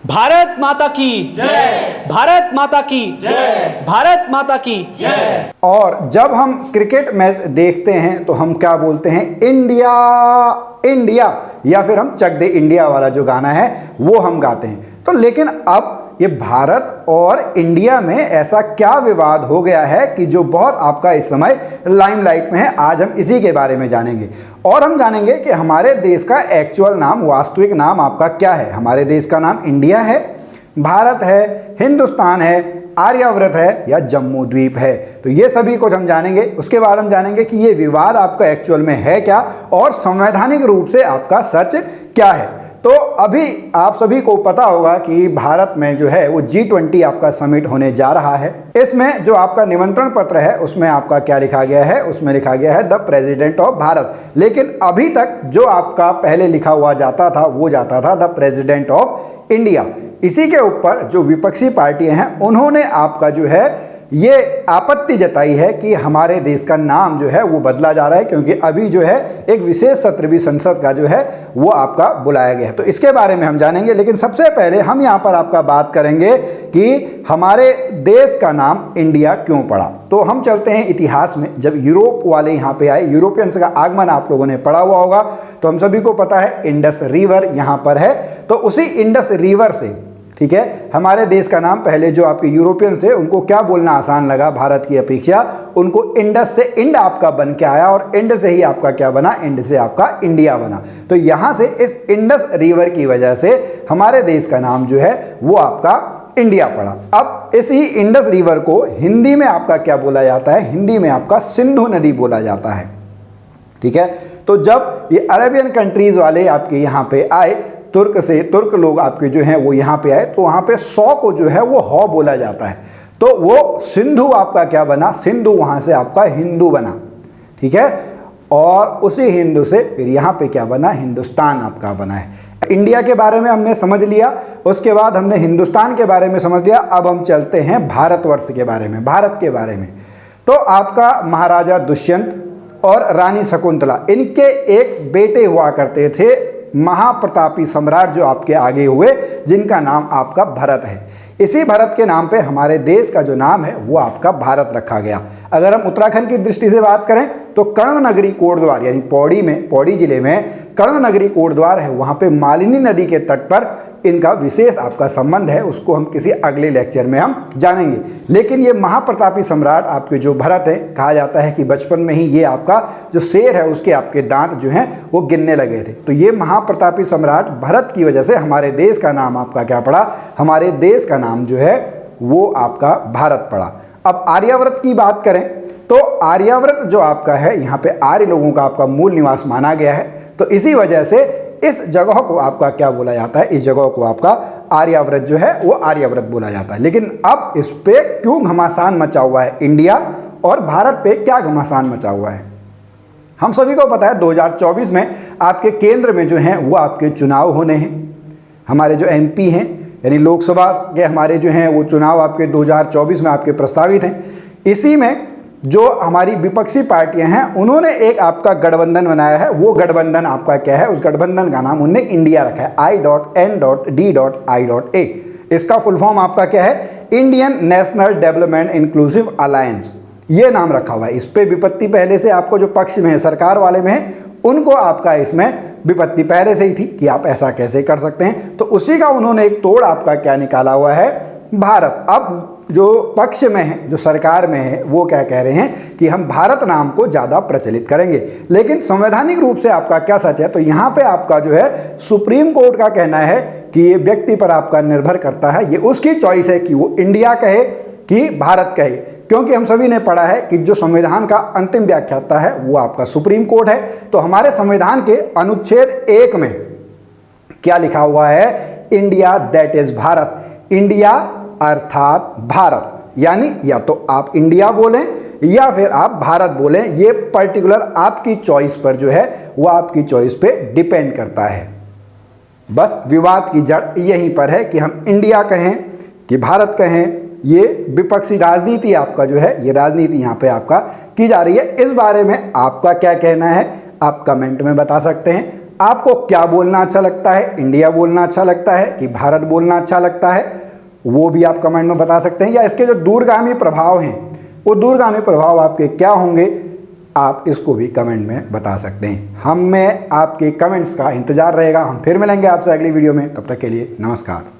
भारत माता की जय, भारत माता की जय, भारत माता की जय। और जब हम क्रिकेट मैच देखते हैं तो हम क्या बोलते हैं? इंडिया इंडिया, या फिर हम चक दे इंडिया वाला जो गाना है वो हम गाते हैं। तो लेकिन अब ये भारत और इंडिया में ऐसा क्या विवाद हो गया है कि जो बहुत आपका इस समय लाइमलाइट में है। आज हम इसी के बारे में जानेंगे और हम जानेंगे कि हमारे देश का एक्चुअल नाम, वास्तविक नाम आपका क्या है। हमारे देश का नाम इंडिया है, भारत है, हिंदुस्तान है, आर्यावर्त है या जम्मू द्वीप है। तो ये सभी कुछ हम जानेंगे। उसके बाद हम जानेंगे कि ये विवाद आपका एक्चुअल में है क्या और संवैधानिक रूप से आपका सच क्या है। तो अभी आप सभी को पता होगा कि भारत में जो है वो G20 आपका समिट होने जा रहा है। इसमें जो आपका निमंत्रण पत्र है उसमें आपका क्या लिखा गया है? उसमें लिखा गया है द प्रेसिडेंट ऑफ भारत। लेकिन अभी तक जो आपका पहले लिखा हुआ जाता था वो जाता था द प्रेसिडेंट ऑफ इंडिया। इसी के ऊपर जो विपक्षी पार्टियां हैं उन्होंने आपका जो है ये आपत्ति जताई है कि हमारे देश का नाम जो है वो बदला जा रहा है, क्योंकि अभी जो है एक विशेष सत्र भी संसद का जो है वो आपका बुलाया गया है। तो इसके बारे में हम जानेंगे। लेकिन सबसे पहले हम यहाँ पर आपका बात करेंगे कि हमारे देश का नाम इंडिया क्यों पड़ा। तो हम चलते हैं इतिहास में। जब यूरोप वाले यहाँ पे आए, यूरोपियंस का आगमन आप लोगों ने पढ़ा हुआ होगा, तो हम सभी को पता है इंडस रिवर यहाँ पर है। तो उसी इंडस रिवर से, ठीक है, हमारे देश का नाम पहले जो आपके यूरोपियंस थे उनको क्या बोलना आसान लगा भारत की अपेक्षा, उनको इंडस से इंड आपका बन के आया और इंड से ही आपका क्या बना? इंड से आपका इंडिया बना। तो यहाँ से इस इंडस रिवर की वजह से हमारे देश का नाम जो है वो आपका इंडिया पड़ा। अब इस ही इंडस रिवर को हिंदी में आपका क्या बोला जाता है? हिंदी में आपका सिंधु नदी बोला जाता है। ठीक है, तो जब ये अरेबियन कंट्रीज वाले आपके यहाँ पे आए, तुर्क लोग आपके जो हैं वो यहाँ पे आए, तो वहाँ पे 100 को जो है वो हौ बोला जाता है। तो वो सिंधु आपका क्या बना? सिंधु वहाँ से आपका हिंदू बना। ठीक है, और उसी हिंदू से फिर यहाँ पे क्या बना? हिंदुस्तान आपका बना है। इंडिया के बारे में हमने समझ लिया, उसके बाद हमने हिंदुस्तान के बारे में समझ लिया। अब हम चलते हैं भारतवर्ष के बारे में, भारत के बारे में। तो आपका महाराजा दुष्यंत और रानी शकुंतला, इनके एक बेटे हुआ करते थे, महाप्रतापी सम्राट जो आपके आगे हुए, जिनका नाम आपका भरत है। इसी भरत के नाम पे हमारे देश का जो नाम है वो आपका भारत रखा गया। अगर हम उत्तराखंड की दृष्टि से बात करें तो कण्व नगरी कोटद्वार, यानी पौड़ी जिले में कण्व नगरी कोटद्वार है, वहाँ पे मालिनी नदी के तट पर इनका विशेष आपका संबंध है। उसको हम किसी अगले लेक्चर में हम जानेंगे। लेकिन ये महाप्रतापी सम्राट आपके जो भरत है, कहा जाता है कि बचपन में ही ये आपका जो शेर है उसके आपके दांत जो हैं वो गिनने लगे थे। तो ये महाप्रतापी सम्राट भरत की वजह से हमारे देश का नाम आपका क्या पड़ा? हमारे देश का नाम जो है वो आपका भारत पड़ा। अब आर्यावर्त की बात करें तो आर्यावर्त जो आपका है, यहाँ पे आर्य लोगों का आपका मूल निवास माना गया है। तो इसी वजह से इस जगह को आपका क्या बोला जाता है? इस जगह को आपका आर्यावर्त जो है वो आर्यावर्त बोला जाता है। लेकिन अब इस पे क्यों घमासान मचा हुआ है? इंडिया और भारत पे क्या घमासान मचा हुआ है? हम सभी को पता है 2024 में आपके केंद्र में जो है वो आपके चुनाव होने हैं। हमारे जो MP हैं, यानी लोकसभा के हमारे जो हैं वो चुनाव आपके 2024 में आपके प्रस्तावित हैं। इसी में जो हमारी विपक्षी पार्टियां हैं उन्होंने एक आपका गठबंधन बनाया है। वो गठबंधन आपका क्या है? उस गठबंधन का नाम उन्होंने इंडिया रखा है, I.N.D.I.A। इसका फुल फॉर्म आपका क्या है? Indian national development inclusive alliance, ये नाम रखा हुआ है। इस पे विपत्ति पहले से आपको जो पक्ष में है, सरकार वाले में है, उनको आपका इसमें विपत्ति पहले से ही थी कि आप ऐसा कैसे कर सकते हैं। तो उसी का उन्होंने एक तोड़ आपका क्या निकाला हुआ है? भारत। अब जो पक्ष में है, जो सरकार में है, वो क्या कह रहे हैं कि हम भारत नाम को ज़्यादा प्रचलित करेंगे। लेकिन संवैधानिक रूप से आपका क्या सच है? तो यहाँ पे आपका जो है सुप्रीम कोर्ट का कहना है कि ये व्यक्ति पर आपका निर्भर करता है, ये उसकी चॉइस है कि वो इंडिया कहे कि भारत कहे। क्योंकि हम सभी ने पढ़ा है कि जो संविधान का अंतिम व्याख्याता है वो आपका सुप्रीम कोर्ट है। तो हमारे संविधान के अनुच्छेद 1 में क्या लिखा हुआ है? India that is Bharat. India अर्थात भारत, यानी या तो आप इंडिया बोलें या फिर आप भारत बोलें। ये पर्टिकुलर आपकी चॉइस पर जो है वो आपकी चॉइस पे डिपेंड करता है। बस विवाद की जड़ यहीं पर है कि हम इंडिया कहें कि भारत कहें। ये विपक्षी राजनीति आपका जो है, ये राजनीति यहाँ पे आपका की जा रही है। इस बारे में आपका क्या कहना है? आप कमेंट में बता सकते हैं। आपको क्या बोलना अच्छा लगता है, इंडिया बोलना अच्छा लगता है कि भारत बोलना अच्छा लगता है, वो भी आप कमेंट में बता सकते हैं। या इसके जो दूरगामी प्रभाव हैं, वो दूरगामी प्रभाव आपके क्या होंगे, आप इसको भी कमेंट में बता सकते हैं। हमें आपके कमेंट्स का इंतजार रहेगा। हम फिर मिलेंगे आपसे अगली वीडियो में, तब तक के लिए नमस्कार।